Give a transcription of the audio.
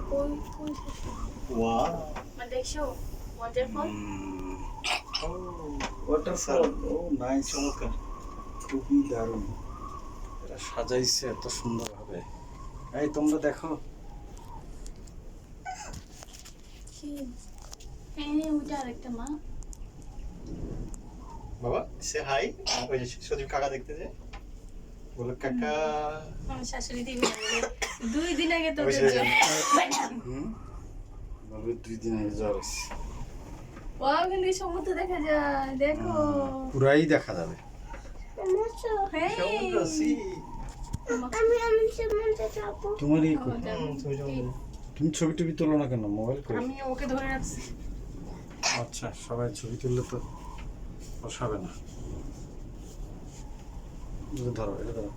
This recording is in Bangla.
কই ওয়াও মানে দেখছো ওয়াটারফল ওয়াটারফল ও নাইস, চমৎকার। খুবই দারুণ। এরা সাজাইছে এত সুন্দরভাবে। এই তোমরা দেখো, কি হ্যাঁ ওইটা আরেকটা মা বাবা সে হাই। ওই যে সজীব কাকা দেখতে যে বলো কাকা। আমার শাশুড়ি দিবে 2 দিন আগে তো ওই যে- বলবে 2 দিন আগে জ্বর হয়েছে। ওয়াও কিন্তু সমুদ্র দেখা যায় দেখো পুরাই দেখা যাবে। হ্যাঁ সমুদ্র সি। আমি সমুদ্রে যাবো তোমার এই তুমি সমুদ্র। তুমি ছবি টবি তোলো না কেন মোবাইল করে? আমি ওকে ধরে রাখছি আচ্ছা, সবাই ছবি তুললে তো পোষাবে না। এটা ধরো, এটা ধরো।